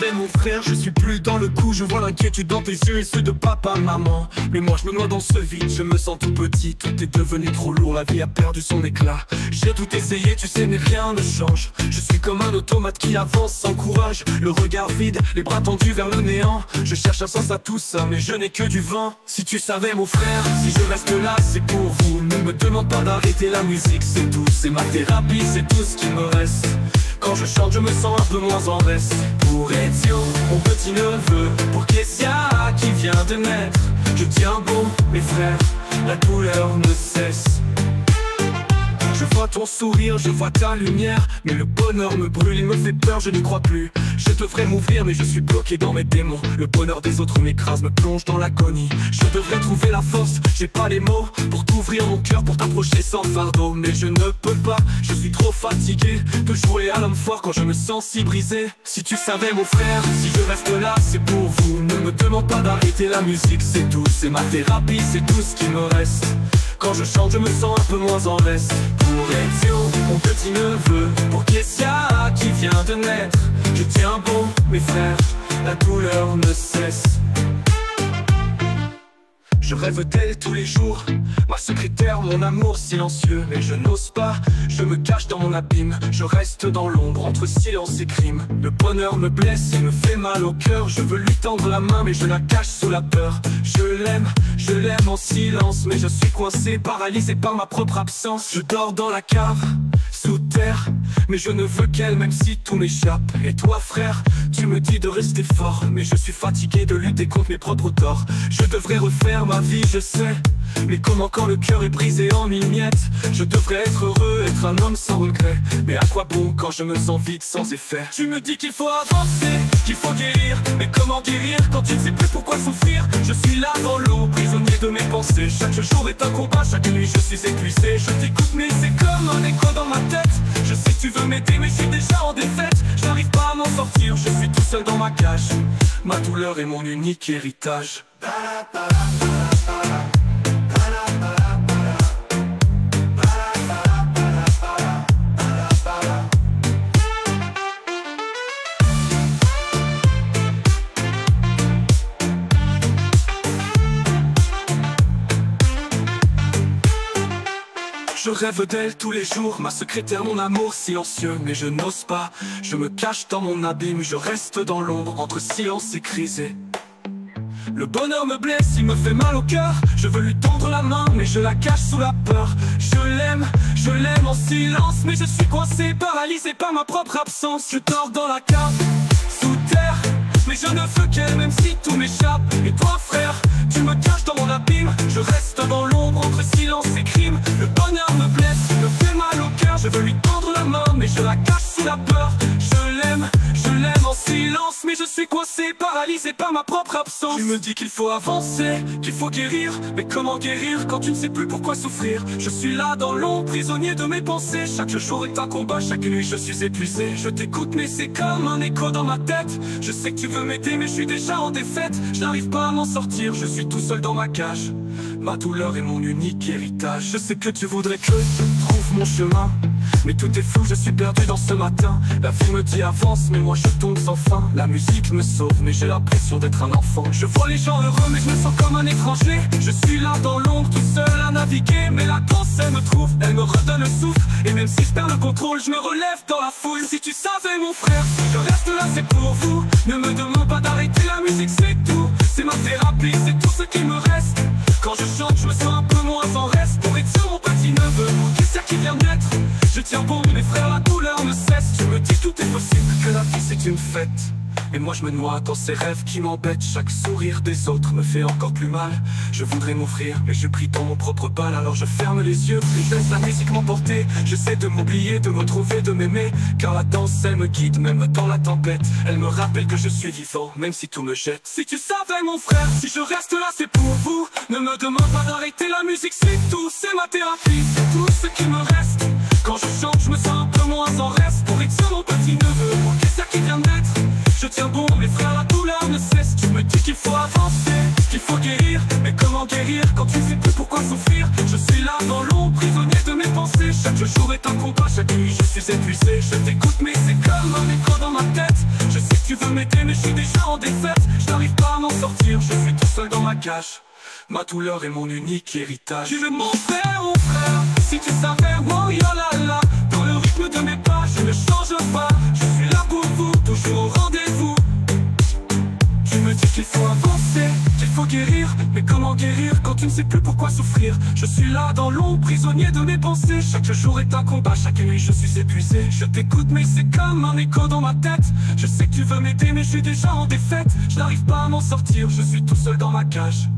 savais mon frère, je suis plus dans le coup. Je vois l'inquiétude dans tes yeux et ceux de papa, maman. Mais moi je me noie dans ce vide, je me sens tout petit. Tout est devenu trop lourd, la vie a perdu son éclat. J'ai tout essayé, tu sais, mais rien ne change. Je suis comme un automate qui avance sans courage. Le regard vide, les bras tendus vers le néant. Je cherche un sens à tout ça, mais je n'ai que du vent. Si tu savais mon frère, si je reste là, c'est pour vous. Ne me demande pas d'arrêter la musique, c'est tout. C'est ma thérapie, c'est tout ce qui me reste. Quand je chante, je me sens un peu moins en reste. Pour Ezio, mon petit neveu, pour Kessia qui vient de naître, je tiens bon, mes frères, la douleur ne cesse. Je vois ton sourire, je vois ta lumière, mais le bonheur me brûle, il me fait peur, je n'y crois plus. Je devrais m'ouvrir, mais je suis bloqué dans mes démons. Le bonheur des autres m'écrase, me plonge dans l'agonie. Je devrais trouver la force, j'ai pas les mots pour t'ouvrir mon cœur, pour t'approcher sans fardeau. Mais je ne peux pas, je suis trop fatigué de jouer à l'homme fort quand je me sens si brisé. Si tu savais mon frère, si je reste là, c'est pour vous. Ne me demande pas d'arrêter la musique, c'est tout. C'est ma thérapie, c'est tout ce qui me reste. Quand je chante, je me sens un peu moins en reste. Pour Ezio, mon petit neveu, pour Kessia qui vient de naître, je tiens bon, mes frères, la douleur ne cesse. Je rêve d'elle tous les jours, ma secrétaire, mon amour silencieux. Mais je n'ose pas, je me cache dans mon abîme. Je reste dans l'ombre, entre silence et crime. Le bonheur me blesse et me fait mal au cœur. Je veux lui tendre la main, mais je la cache sous la peur. Je l'aime en silence, mais je suis coincé, paralysé par ma propre absence. Je dors dans la cave, sous terre, mais je ne veux qu'elle, même si tout m'échappe. Et toi frère, tu me dis de rester fort, mais je suis fatigué de lutter contre mes propres torts. Je devrais refaire ma vie, je sais, mais comment quand le cœur est brisé en mille miettes? Je devrais être heureux, être un homme sans regret, mais à quoi bon quand je me sens vide sans effet? Tu me dis qu'il faut avancer, qu'il faut guérir, mais comment guérir quand tu ne sais plus pourquoi souffrir? Je suis là dans l'eau, prisonnier de mes pensées. Chaque jour est un combat, chaque nuit je suis épuisé. Je t'écoute mais c'est comme un écho dans ma tête. Je sais que tu veux m'aider mais je suis déjà en défaite. Je n'arrive pas à m'en sortir, je suis tout seul dans ma cage. Ma douleur est mon unique héritage. Je rêve d'elle tous les jours, ma secrétaire, mon amour silencieux. Mais je n'ose pas, je me cache dans mon abîme. Je reste dans l'ombre, entre silence et crisé. Le bonheur me blesse, il me fait mal au cœur. Je veux lui tendre la main, mais je la cache sous la peur. Je l'aime en silence, mais je suis coincé, paralysé par ma propre absence. Je dors dans la cave, sous terre, mais je ne veux qu'elle, même si tout m'échappe. Et toi frère, tu me caches dans mon abîme. Je reste dans l'ombre, entre silence et crime. Le bonheur me blesse, il me fait mal au cœur. Je veux lui tendre la main, mais je la cache sous la peur. Je l'aime en silence, mais je suis coincé, paralysé par ma propre absence. Tu me dis qu'il faut avancer, qu'il faut guérir, mais comment guérir quand tu ne sais plus pourquoi souffrir? Je suis là dans l'ombre, prisonnier de mes pensées. Chaque jour est un combat, chaque nuit je suis épuisé. Je t'écoute mais c'est comme un écho dans ma tête. Je sais que tu veux m'aider mais je suis déjà en défaite. Je n'arrive pas à m'en sortir, je suis tout seul dans ma cage. Ma douleur est mon unique héritage. Je sais que tu voudrais que je trouve mon chemin, mais tout est flou, je suis perdu dans ce matin. La vie me dit avance, mais moi je tombe sans fin. La musique me sauve, mais j'ai l'impression d'être un enfant. Je vois les gens heureux, mais je me sens comme un étranger. Je suis là dans l'ombre, tout seul à naviguer. Mais la danse, elle me trouve, elle me redonne le souffle. Et même si je perds le contrôle, je me relève dans la foule. Si tu savais mon frère, si je reste là c'est pour vous. Ne me demande pas d'arrêter la musique, c'est tout. C'est ma thérapie, c'est tout ce qui me reste. Quand je chante, je me sens un peu moins en reste. Pour être sur mon petit neveu, qui c'est qui vient de naître? Je tiens bon, mes frères, la douleur ne cesse. Tu me dis tout est possible, que la vie c'est une fête. Et moi je me noie dans ces rêves qui m'embêtent. Chaque sourire des autres me fait encore plus mal. Je voudrais m'offrir, mais je prie dans mon propre bal. Alors je ferme les yeux, puis je laisse la musique m'emporter. J'essaie de m'oublier, de me retrouver, de m'aimer. Car la danse elle me guide, même dans la tempête. Elle me rappelle que je suis vivant, même si tout me jette. Si tu savais mon frère, si je reste là c'est pour vous. Ne me demande pas d'arrêter la musique, c'est tout. C'est ma thérapie, c'est tout ce qui me reste. Quand je chante, je me sens un peu moins en reste. Pour être sur mon petit neveu, pour qui c'est qui vient de naître. Je tiens bon, mes frères, la douleur ne cesse. Tu me dis qu'il faut avancer, qu'il faut guérir. Mais comment guérir quand tu sais plus pourquoi souffrir? Je suis là dans l'ombre, prisonnier de mes pensées. Chaque jour est un combat, chaque nuit je suis épuisé. Je t'écoute mais c'est comme un écho dans ma tête. Je sais que tu veux m'aider mais je langage. Ma douleur est mon unique héritage. Tu veux mon frère, si tu savais, oh yolala. Dans le rythme de mes pas, je ne change pas. Je suis là pour vous, toujours au rendez-vous. Tu me dis qu'il faut avancer, qu'il faut guérir. Mais comment guérir quand tu ne sais plus pourquoi souffrir? Je suis là dans l'ombre, prisonnier de mes pensées. Chaque jour est un combat, chaque nuit je suis épuisé. Je t'écoute mais c'est comme un écho dans ma tête. Je sais que tu veux m'aider mais je suis déjà en défaite. Je n'arrive pas à m'en sortir, je suis tout seul dans ma cage.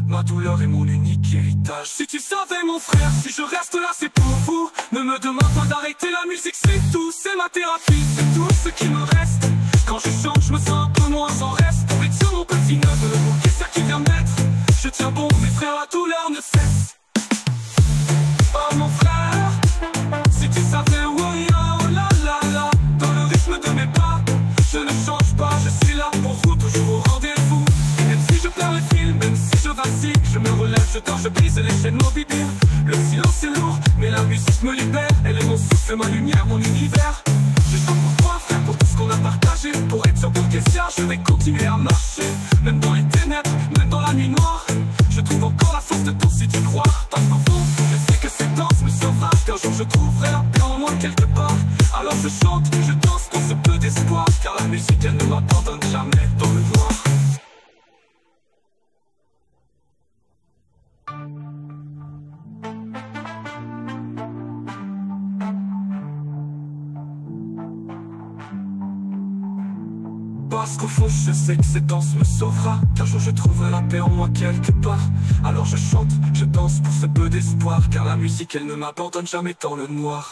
Ma douleur est mon unique héritage. Si tu savais mon frère, si je reste là c'est pour vous. Ne me demande pas d'arrêter la musique, c'est tout. C'est ma thérapie, c'est tout ce qui me reste. Quand je chante, je me sens un peu moins en reste. Sur mon petit neveu, qu'est-ce ça qui vient mettre? Je tiens bon, mes frères, la douleur ne cesse. Oh mon frère, si tu savais, oh la la la. Dans le rythme de mes pas, je ne change pas. Je suis là pour vous, toujours au rendez-vous. Même si je perds le fil, même si je vacille, je me relève, je dors, je brise les chaînes mobiles. Le silence est lourd, mais la musique me libère. Elle est mon souffle, ma lumière, mon univers. Je chante pour toi, frère, pour tout ce qu'on a partagé. Pour être sur ton caissière, je vais continuer à marcher. Même dans les ténèbres, même dans la nuit noire, je trouve encore la force de ton si tu crois. Dans le fond, je sais que cette danse me sauvera. Qu'un jour je trouverai la paix en moi quelque part. Alors je chante, je danse dans ce peu d'espoir. Car la musique elle ne m'abandonne jamais dans le noir. Parce qu'au fond je sais que cette danse me sauvera. Qu'un jour je trouverai la paix en moi quelque part. Alors je chante, je danse pour ce peu d'espoir. Car la musique elle ne m'abandonne jamais dans le noir.